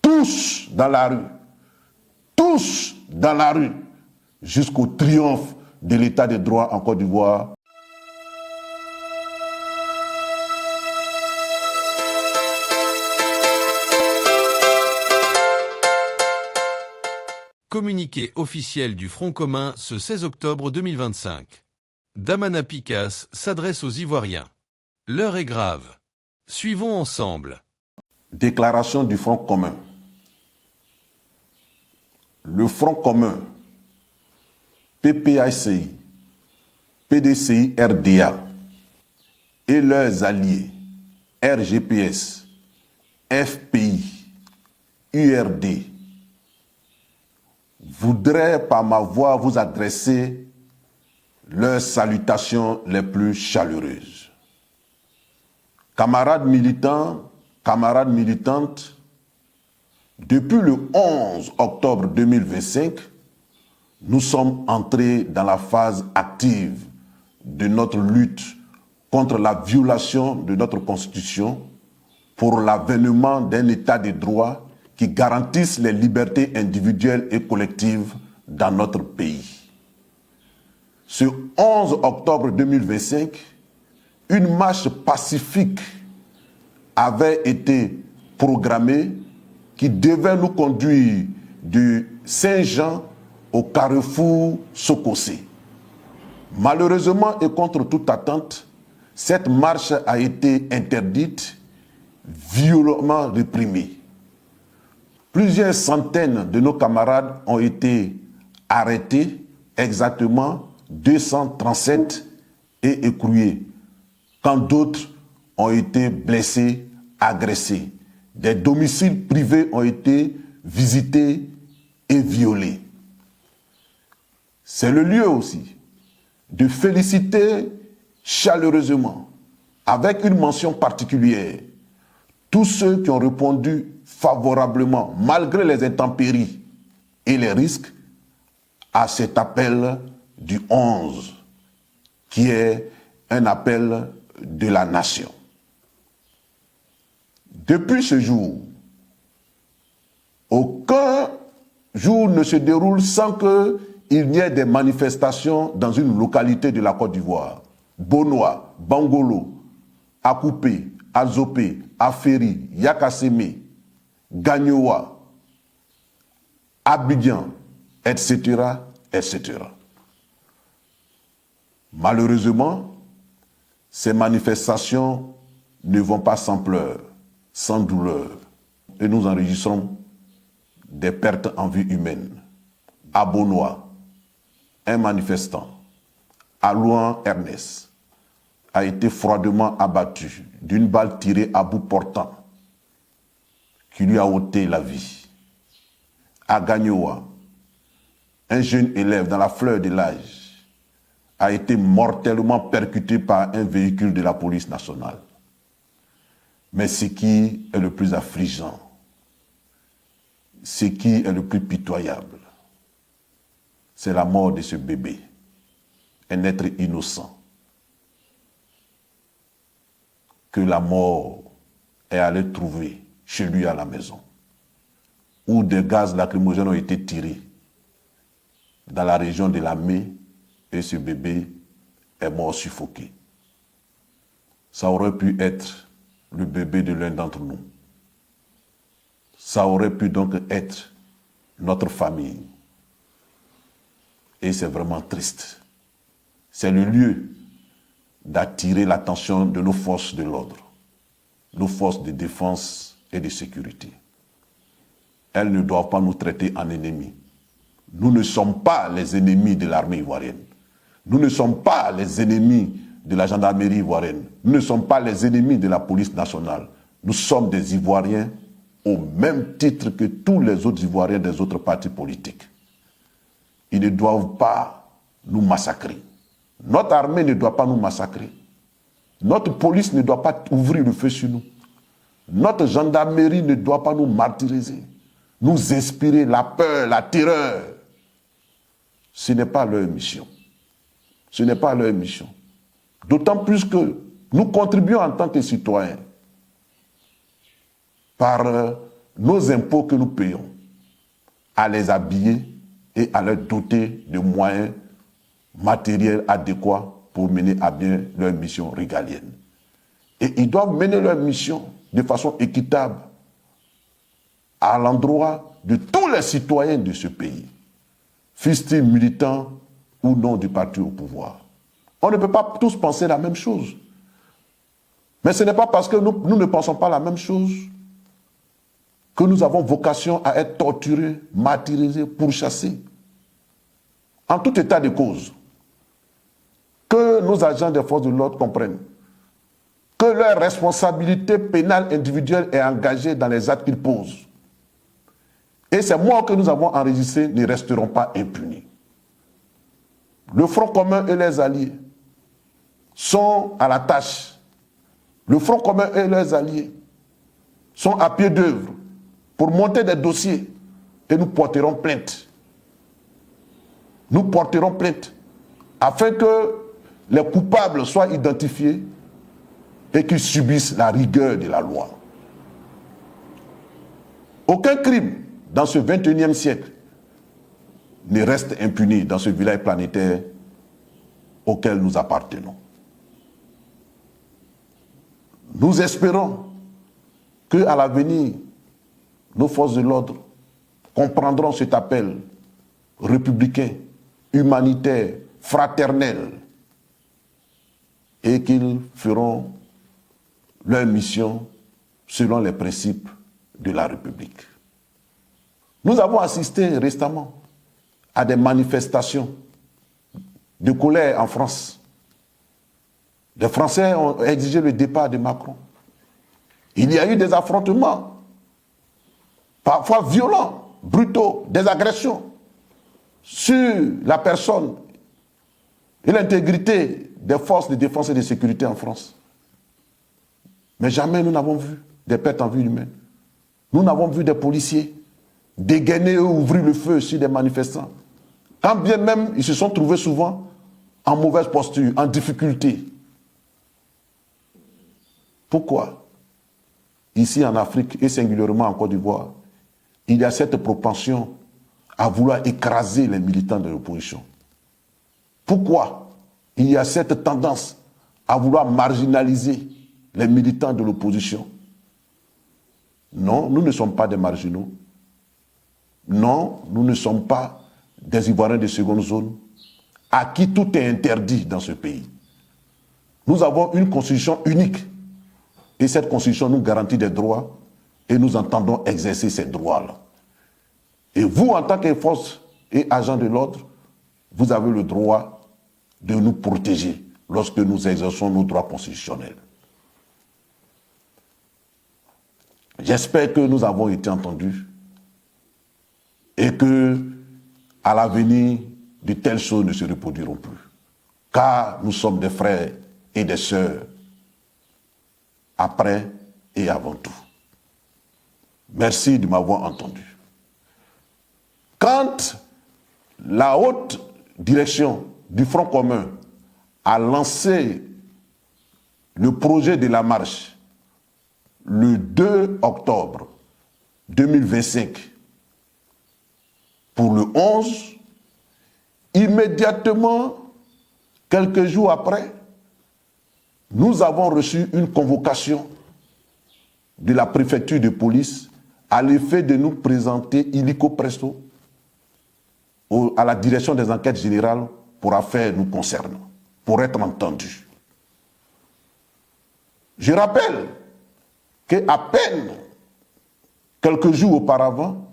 tous dans la rue, tous dans la rue, jusqu'au triomphe de l'état de droit en Côte d'Ivoire. Communiqué officiel du Front commun ce 16 octobre 2025. Damana Picasse s'adresse aux Ivoiriens. L'heure est grave. Suivons ensemble. Déclaration du Front commun. Le Front commun, PPACI, PDCI RDA et leurs alliés RGPS, FPI, URD voudraient par ma voix vous adresser leurs salutations les plus chaleureuses. Camarades militants, camarades militantes, depuis le 11 octobre 2025, nous sommes entrés dans la phase active de notre lutte contre la violation de notre Constitution pour l'avènement d'un état de droit qui garantisse les libertés individuelles et collectives dans notre pays. Ce 11 octobre 2025, une marche pacifique avait été programmée qui devait nous conduire du Saint-Jean au carrefour Sokosé. Malheureusement et contre toute attente, cette marche a été interdite, violemment réprimée. Plusieurs centaines de nos camarades ont été arrêtés, exactement 237 et écroués, quand d'autres ont été blessés, agressés. Des domiciles privés ont été visités et violés. C'est le lieu aussi de féliciter chaleureusement, avec une mention particulière, tous ceux qui ont répondu favorablement, malgré les intempéries et les risques, à cet appel du 11, qui est un appel de la nation. Depuis ce jour, aucun jour ne se déroule sans qu'il n'y ait des manifestations dans une localité de la Côte d'Ivoire. Bonoa, Bangolo, Akoupe, Azopé, Aferi, Yakasseme, Gagnoa, Abidjan, etc., etc. Malheureusement, ces manifestations ne vont pas sans pleurs, sans douleur, et nous enregistrons des pertes en vie humaine. À Bonoa, un manifestant, Alouan Ernest, a été froidement abattu d'une balle tirée à bout portant qui lui a ôté la vie. À Gagnoa, un jeune élève dans la fleur de l'âge a été mortellement percuté par un véhicule de la police nationale. Mais ce qui est le plus affligeant, ce qui est le plus pitoyable, c'est la mort de ce bébé, un être innocent, que la mort est allée trouver chez lui à la maison, où des gaz lacrymogènes ont été tirés dans la région de la main, et ce bébé est mort suffoqué. Ça aurait pu être le bébé de l'un d'entre nous. Ça aurait pu donc être notre famille. Et c'est vraiment triste. C'est le lieu d'attirer l'attention de nos forces de l'ordre, nos forces de défense et de sécurité. Elles ne doivent pas nous traiter en ennemis. Nous ne sommes pas les ennemis de l'armée ivoirienne. Nous ne sommes pas les ennemis de la gendarmerie ivoirienne. Nous ne sommes pas les ennemis de la police nationale. Nous sommes des Ivoiriens au même titre que tous les autres Ivoiriens des autres partis politiques. Ils ne doivent pas nous massacrer. Notre armée ne doit pas nous massacrer. Notre police ne doit pas ouvrir le feu sur nous. Notre gendarmerie ne doit pas nous martyriser, nous inspirer la peur, la terreur. Ce n'est pas leur mission. Ce n'est pas leur mission. D'autant plus que nous contribuons en tant que citoyens par nos impôts que nous payons, à les habiller et à leur doter de moyens matériels adéquats pour mener à bien leur mission régalienne. Et ils doivent mener leur mission de façon équitable à l'endroit de tous les citoyens de ce pays, fussent-ils militants ou non du parti au pouvoir. On ne peut pas tous penser la même chose. Mais ce n'est pas parce que nous ne pensons pas la même chose que nous avons vocation à être torturés, martyrisés, pourchassés. En tout état de cause, que nos agents des forces de l'ordre comprennent que leur responsabilité pénale individuelle est engagée dans les actes qu'ils posent. Et ces morts que nous avons enregistrés ne resteront pas impunis. Le Front commun et les alliés sont à la tâche. Le Front commun et leurs alliés sont à pied d'œuvre pour monter des dossiers et nous porterons plainte. Nous porterons plainte afin que les coupables soient identifiés et qu'ils subissent la rigueur de la loi. Aucun crime dans ce 21e siècle ne reste impuni dans ce village planétaire auquel nous appartenons. Nous espérons qu'à l'avenir, nos forces de l'ordre comprendront cet appel républicain, humanitaire, fraternel, et qu'ils feront leur mission selon les principes de la République. Nous avons assisté récemment à des manifestations de colère en France. Les Français ont exigé le départ de Macron. Il y a eu des affrontements, parfois violents, brutaux, des agressions sur la personne et l'intégrité des forces de défense et de sécurité en France. Mais jamais nous n'avons vu des pertes en vie humaine. Nous n'avons vu des policiers dégainer ou ouvrir le feu sur des manifestants. Quand bien même ils se sont trouvés souvent en mauvaise posture, en difficulté. Pourquoi? Ici en Afrique et singulièrement en Côte d'Ivoire, il y a cette propension à vouloir écraser les militants de l'opposition. Pourquoi il y a cette tendance à vouloir marginaliser les militants de l'opposition? Non, nous ne sommes pas des marginaux. Non, nous ne sommes pas des Ivoiriens de seconde zone à qui tout est interdit dans ce pays. Nous avons une constitution unique et cette constitution nous garantit des droits et nous entendons exercer ces droits-là. Et vous, en tant que force et agent de l'ordre, vous avez le droit de nous protéger lorsque nous exerçons nos droits constitutionnels. J'espère que nous avons été entendus et que, à l'avenir, de telles choses ne se reproduiront plus. Car nous sommes des frères et des sœurs, après et avant tout. Merci de m'avoir entendu. Quand la haute direction du Front commun a lancé le projet de la marche le 2 octobre 2025 pour le 11, immédiatement, quelques jours après, nous avons reçu une convocation de la préfecture de police à l'effet de nous présenter illico presto à la direction des enquêtes générales pour affaires nous concernant, pour être entendus. Je rappelle qu'à peine quelques jours auparavant,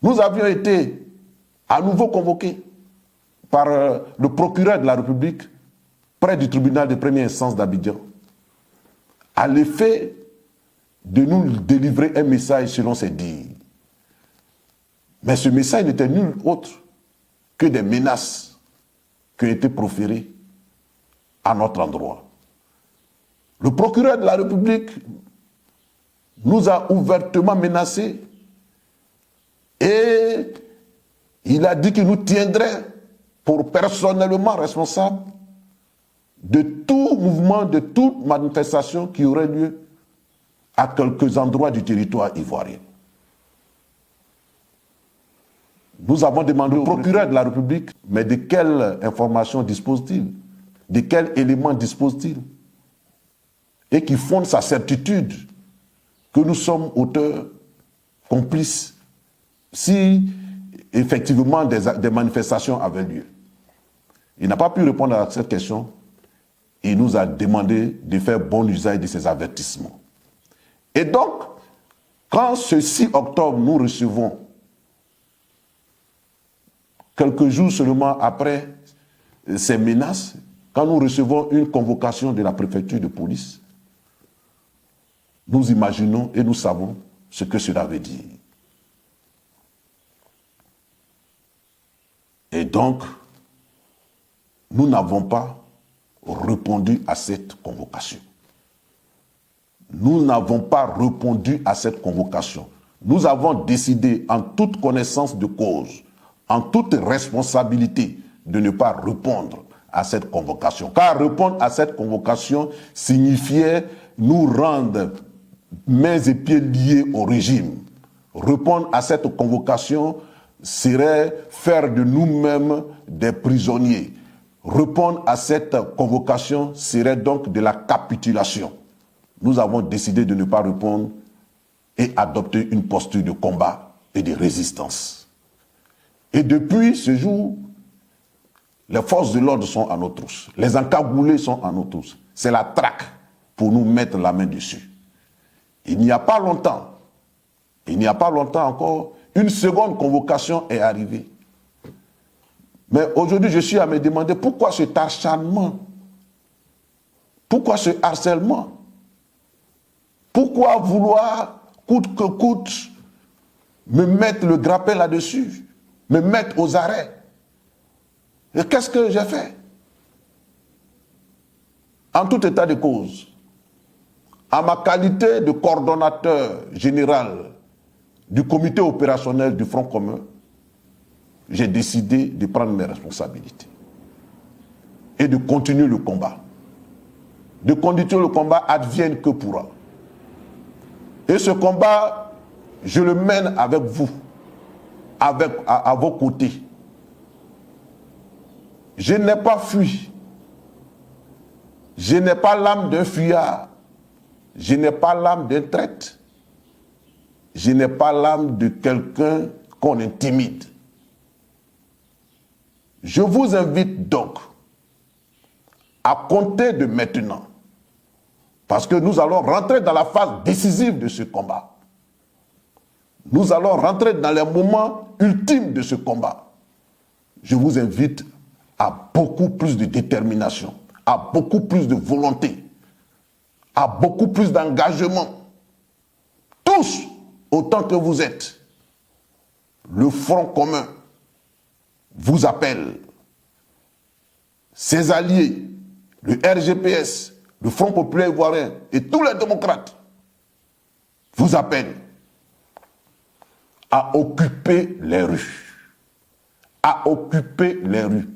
nous avions été à nouveau convoqués par le procureur de la République près du tribunal de première instance d'Abidjan, à l'effet de nous délivrer un message selon ses dires. Mais ce message n'était nul autre que des menaces qui ont été proférées à notre endroit. Le procureur de la République nous a ouvertement menacés et il a dit qu'il nous tiendrait pour personnellement responsables de tout mouvement, de toute manifestation qui aurait lieu à quelques endroits du territoire ivoirien. Nous avons demandé au procureur de la République, mais de quelle information dispose-t-il? De quels éléments dispose-t-il? Et qui fonde sa certitude que nous sommes auteurs, complices, si effectivement des manifestations avaient lieu. Il n'a pas pu répondre à cette question. Il nous a demandé de faire bon usage de ces avertissements. Et donc, quand ce 6 octobre, nous recevons, quelques jours seulement après ces menaces, quand nous recevons une convocation de la préfecture de police, nous imaginons et nous savons ce que cela veut dire. Et donc, nous n'avons pas répondu à cette convocation. Nous n'avons pas répondu à cette convocation. Nous avons décidé, en toute connaissance de cause, en toute responsabilité, de ne pas répondre à cette convocation. Car répondre à cette convocation signifiait nous rendre mains et pieds liés au régime. Répondre à cette convocation serait faire de nous-mêmes des prisonniers. Répondre à cette convocation serait donc de la capitulation. Nous avons décidé de ne pas répondre et adopter une posture de combat et de résistance. Et depuis ce jour, les forces de l'ordre sont à nos trousses. Les encagoulés sont à nos trousses. C'est la traque pour nous mettre la main dessus. Il n'y a pas longtemps encore, une seconde convocation est arrivée. Mais aujourd'hui, je suis à me demander pourquoi cet acharnement? Pourquoi ce harcèlement? Pourquoi vouloir, coûte que coûte, me mettre le grappin là-dessus, me mettre aux arrêts? Et qu'est-ce que j'ai fait? En tout état de cause, à ma qualité de coordonnateur général du comité opérationnel du Front commun, j'ai décidé de prendre mes responsabilités et de continuer le combat. De continuer le combat advienne que pourra. Et ce combat, je le mène avec vous, à vos côtés. Je n'ai pas fui. Je n'ai pas l'âme d'un fuyard. Je n'ai pas l'âme d'un traître. Je n'ai pas l'âme de quelqu'un qu'on intimide. Je vous invite donc à compter de maintenant, parce que nous allons rentrer dans la phase décisive de ce combat. Nous allons rentrer dans les moments ultimes de ce combat. Je vous invite à beaucoup plus de détermination, à beaucoup plus de volonté, à beaucoup plus d'engagement. Tous, autant que vous êtes, le Front commun vous appelle. Ses alliés, le RGPS, le Front populaire ivoirien et tous les démocrates vous appellent à occuper les rues. À occuper les rues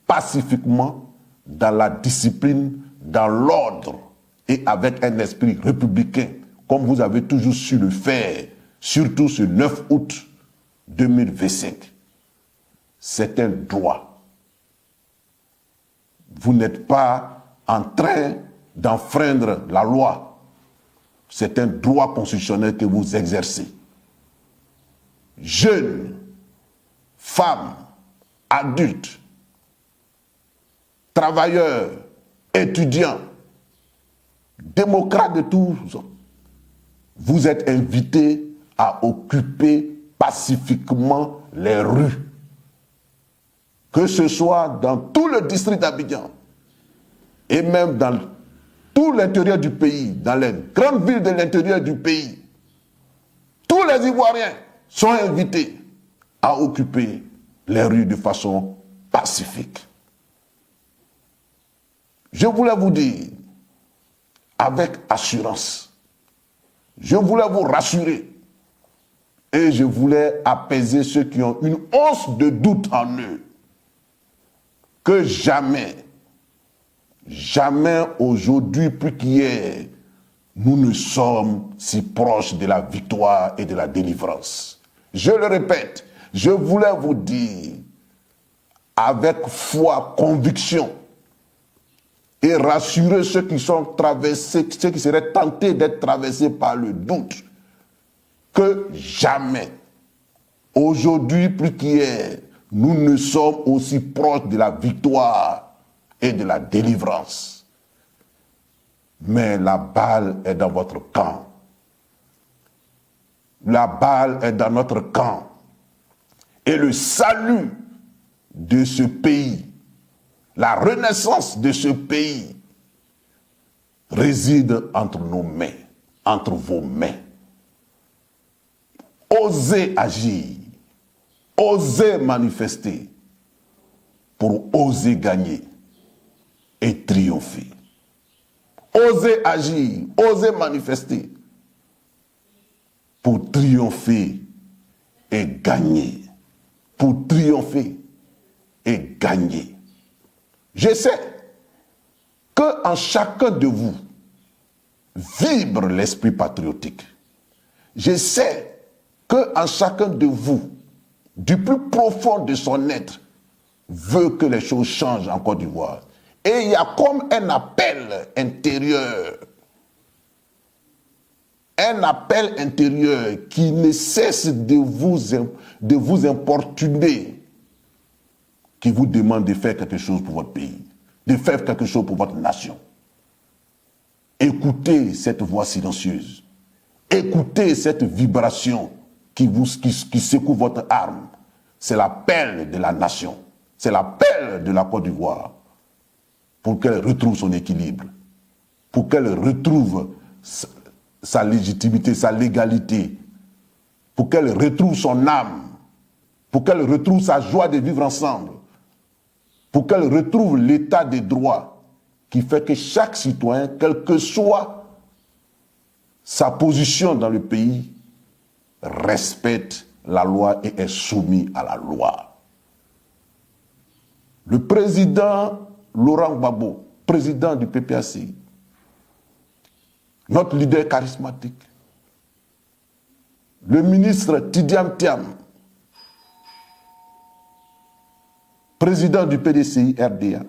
pacifiquement, dans la discipline, dans l'ordre et avec un esprit républicain, comme vous avez toujours su le faire, surtout ce 9 août 2025. C'est un droit. Vous n'êtes pas en train d'enfreindre la loi. C'est un droit constitutionnel que vous exercez. Jeunes, femmes, adultes, travailleurs, étudiants, démocrates de tous, vous êtes invités à occuper pacifiquement les rues. Que ce soit dans tout le district d'Abidjan et même dans tout l'intérieur du pays, dans les grandes villes de l'intérieur du pays, tous les Ivoiriens sont invités à occuper les rues de façon pacifique. Je voulais vous dire, avec assurance, je voulais vous rassurer et je voulais apaiser ceux qui ont une once de doute en eux, que jamais, jamais aujourd'hui plus qu'hier, nous ne sommes si proches de la victoire et de la délivrance. Je le répète, Je voulais vous dire, avec foi, conviction, et rassurer ceux qui sont traversés, ceux qui seraient tentés d'être traversés par le doute, que jamais, aujourd'hui plus qu'hier, nous ne sommes aussi proches de la victoire et de la délivrance. Mais la balle est dans votre camp. La balle est dans notre camp. Et le salut de ce pays, la renaissance de ce pays, réside entre nos mains, entre vos mains. Osez agir, osez manifester pour oser gagner et triompher. Osez agir, osez manifester pour triompher et gagner. Pour triompher et gagner. Je sais qu'en chacun de vous vibre l'esprit patriotique. Je sais qu'en chacun de vous, du plus profond de son être, veut que les choses changent en Côte d'Ivoire. Et il y a comme un appel intérieur. Un appel intérieur qui ne cesse de vous importuner, qui vous demande de faire quelque chose pour votre pays, de faire quelque chose pour votre nation. Écoutez cette voix silencieuse. Écoutez cette vibration qui secoue votre âme. C'est l'appel de la nation. C'est l'appel de la Côte d'Ivoire pour qu'elle retrouve son équilibre, pour qu'elle retrouve sa légitimité, sa légalité, pour qu'elle retrouve son âme, pour qu'elle retrouve sa joie de vivre ensemble, pour qu'elle retrouve l'état des droits qui fait que chaque citoyen, quelle que soit sa position dans le pays, respecte la loi et est soumis à la loi. Le président Laurent Gbagbo, président du PPAC, notre leader charismatique, le ministre Tidiam Thiam, président du PDCI RDA,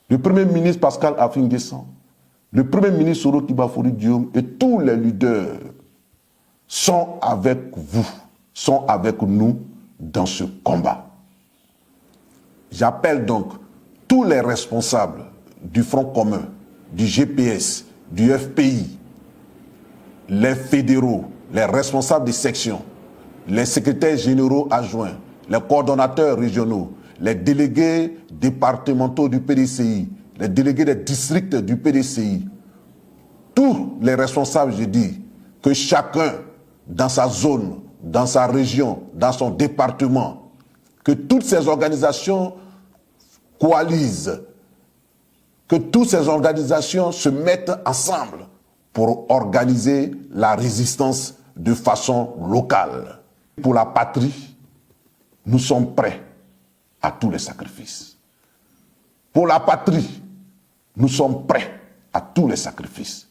le premier ministre Pascal Affi-N'Guessan, le premier ministre Soro Kibafori Diom et tous les leaders sont avec vous, sont avec nous dans ce combat. J'appelle donc tous les responsables du Front commun, du GPS, du FPI, les fédéraux, les responsables des sections, les secrétaires généraux adjoints, les coordonnateurs régionaux, les délégués départementaux du PDCI, les délégués des districts du PDCI, tous les responsables, je dis, que chacun dans sa zone, dans sa région, dans son département, que toutes ces organisations coalisent, que toutes ces organisations se mettent ensemble pour organiser la résistance de façon locale. Pour la patrie, nous sommes prêts à tous les sacrifices. Pour la patrie, nous sommes prêts à tous les sacrifices.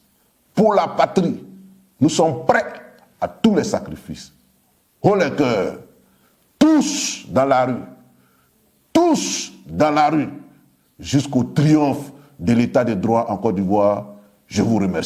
Pour la patrie, nous sommes prêts à tous les sacrifices. Haut les cœurs, tous dans la rue, tous dans la rue, jusqu'au triomphe de l'état de droit en Côte d'Ivoire. Je vous remercie.